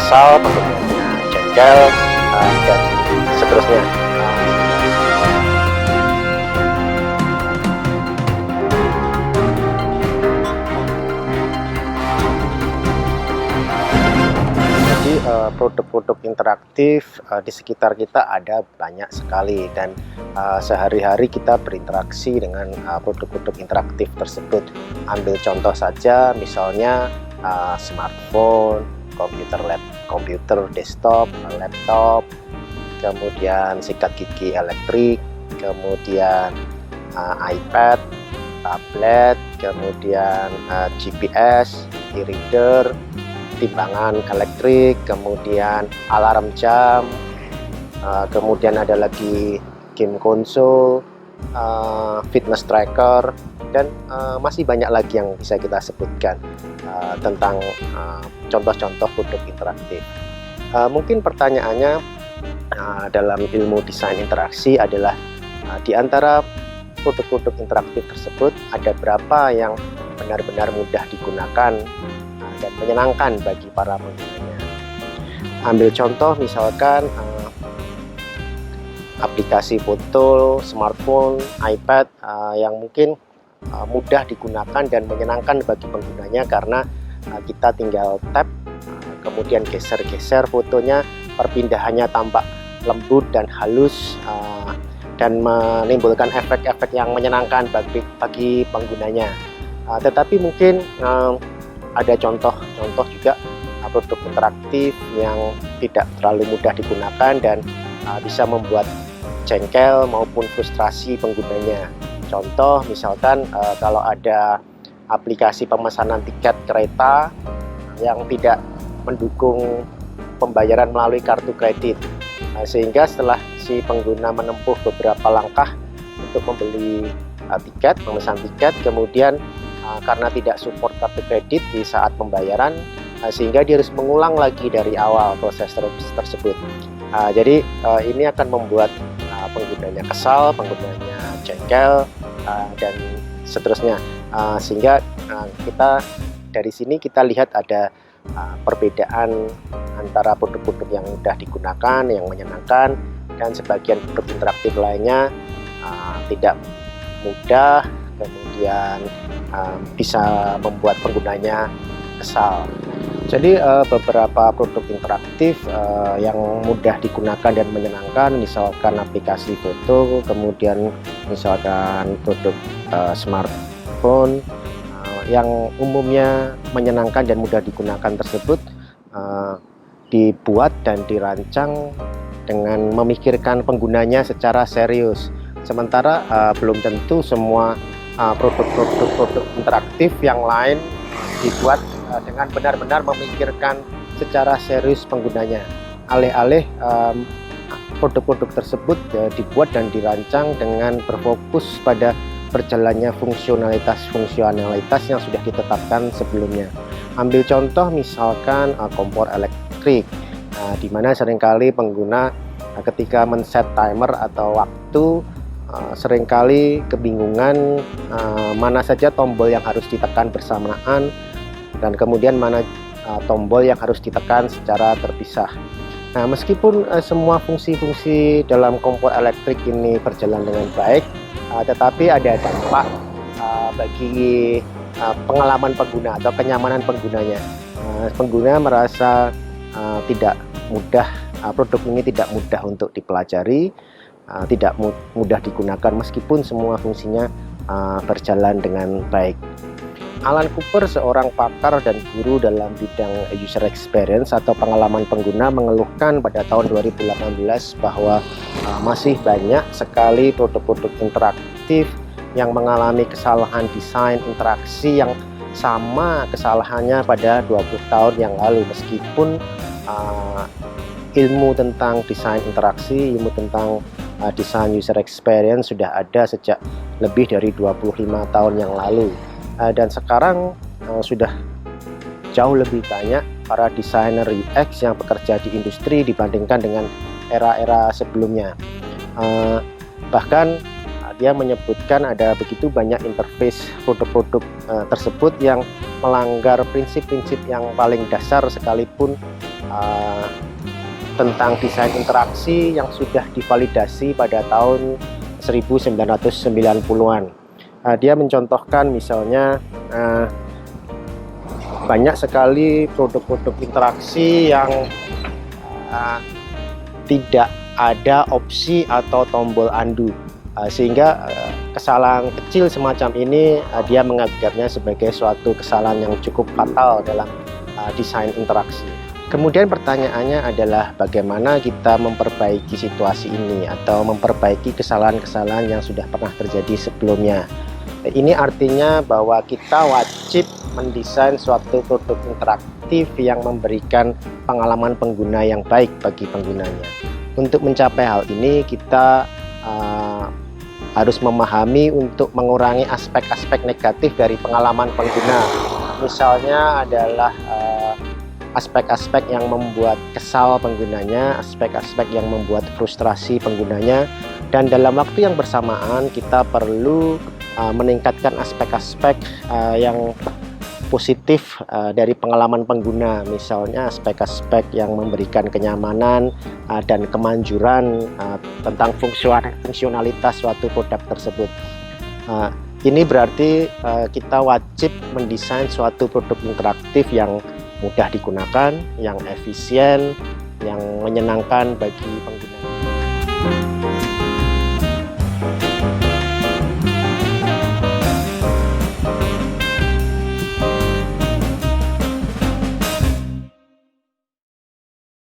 kesal, penggunanya jengkel, dan seterusnya. Jadi produk-produk interaktif di sekitar kita ada banyak sekali, dan sehari-hari kita berinteraksi dengan produk-produk interaktif tersebut. Ambil contoh saja, misalnya smartphone, komputer desktop, laptop, kemudian sikat gigi elektrik, kemudian iPad, tablet, kemudian GPS, e-reader, timbangan elektrik, kemudian alarm jam, kemudian ada lagi game konsol, fitness tracker, dan masih banyak lagi yang bisa kita sebutkan tentang contoh-contoh produk interaktif. Mungkin pertanyaannya dalam ilmu desain interaksi adalah di antara produk-produk interaktif tersebut ada berapa yang benar-benar mudah digunakan dan menyenangkan bagi para penggunanya. Ambil contoh misalkan aplikasi foto, smartphone, iPad yang mungkin mudah digunakan dan menyenangkan bagi penggunanya karena kita tinggal tap, kemudian geser-geser fotonya, perpindahannya tampak lembut dan halus, dan menimbulkan efek-efek yang menyenangkan bagi penggunanya. Tetapi mungkin ada contoh-contoh juga produk interaktif yang tidak terlalu mudah digunakan dan bisa membuat jengkel maupun frustrasi penggunanya. Contoh misalkan kalau ada aplikasi pemesanan tiket kereta yang tidak mendukung pembayaran melalui kartu kredit, sehingga setelah si pengguna menempuh beberapa langkah untuk membeli tiket, memesan tiket, kemudian karena tidak support kartu kredit di saat pembayaran, sehingga dia harus mengulang lagi dari awal proses tersebut. Jadi ini akan membuat penggunanya kesal, penggunanya jengkel, dan seterusnya, sehingga kita dari sini kita lihat ada perbedaan antara produk-produk yang mudah digunakan, yang menyenangkan, dan sebagian produk interaktif lainnya tidak mudah, kemudian bisa membuat penggunanya kesal. Jadi beberapa produk interaktif yang mudah digunakan dan menyenangkan, misalkan aplikasi foto, kemudian misalkan produk smartphone yang umumnya menyenangkan dan mudah digunakan tersebut dibuat dan dirancang dengan memikirkan penggunanya secara serius. Sementara belum tentu semua produk-produk interaktif yang lain dibuat dengan benar-benar memikirkan secara serius penggunanya. Alih-alih produk-produk tersebut dibuat dan dirancang dengan berfokus pada berjalannya fungsionalitas yang sudah ditetapkan sebelumnya. Ambil contoh misalkan kompor elektrik, di mana seringkali pengguna ketika men-set timer atau waktu seringkali kebingungan mana saja tombol yang harus ditekan bersamaan dan kemudian mana tombol yang harus ditekan secara terpisah. Nah, meskipun semua fungsi-fungsi dalam kompor elektrik ini berjalan dengan baik, tetapi ada dampak bagi pengalaman pengguna atau kenyamanan penggunanya. Pengguna merasa tidak mudah, produk ini tidak mudah untuk dipelajari, tidak mudah digunakan meskipun semua fungsinya berjalan dengan baik. Alan Cooper, seorang pakar dan guru dalam bidang user experience atau pengalaman pengguna, mengeluhkan pada tahun 2018 bahwa masih banyak sekali produk-produk interaktif yang mengalami kesalahan desain interaksi yang sama kesalahannya pada 20 tahun yang lalu, meskipun ilmu tentang desain interaksi, ilmu tentang desain user experience sudah ada sejak lebih dari 25 tahun yang lalu. Dan sekarang sudah jauh lebih banyak para desainer UX yang bekerja di industri dibandingkan dengan era-era sebelumnya. Bahkan dia menyebutkan ada begitu banyak interface produk-produk tersebut yang melanggar prinsip-prinsip yang paling dasar, sekalipun tentang desain interaksi yang sudah divalidasi pada tahun 1990-an. Dia mencontohkan misalnya banyak sekali produk-produk interaksi yang tidak ada opsi atau tombol undo, sehingga kesalahan kecil semacam ini dia menganggapnya sebagai suatu kesalahan yang cukup fatal dalam desain interaksi. Kemudian pertanyaannya adalah bagaimana kita memperbaiki situasi ini atau memperbaiki kesalahan-kesalahan yang sudah pernah terjadi sebelumnya. Ini artinya bahwa kita wajib mendesain suatu produk interaktif yang memberikan pengalaman pengguna yang baik bagi penggunanya. Untuk mencapai hal ini kita harus memahami untuk mengurangi aspek-aspek negatif dari pengalaman pengguna. Misalnya adalah aspek-aspek yang membuat kesal penggunanya, aspek-aspek yang membuat frustrasi penggunanya, dan dalam waktu yang bersamaan kita perlu meningkatkan aspek-aspek yang positif dari pengalaman pengguna, misalnya aspek-aspek yang memberikan kenyamanan dan kemanjuran tentang fungsionalitas suatu produk tersebut. Ini berarti kita wajib mendesain suatu produk interaktif yang mudah digunakan, yang efisien, yang menyenangkan bagi pengguna.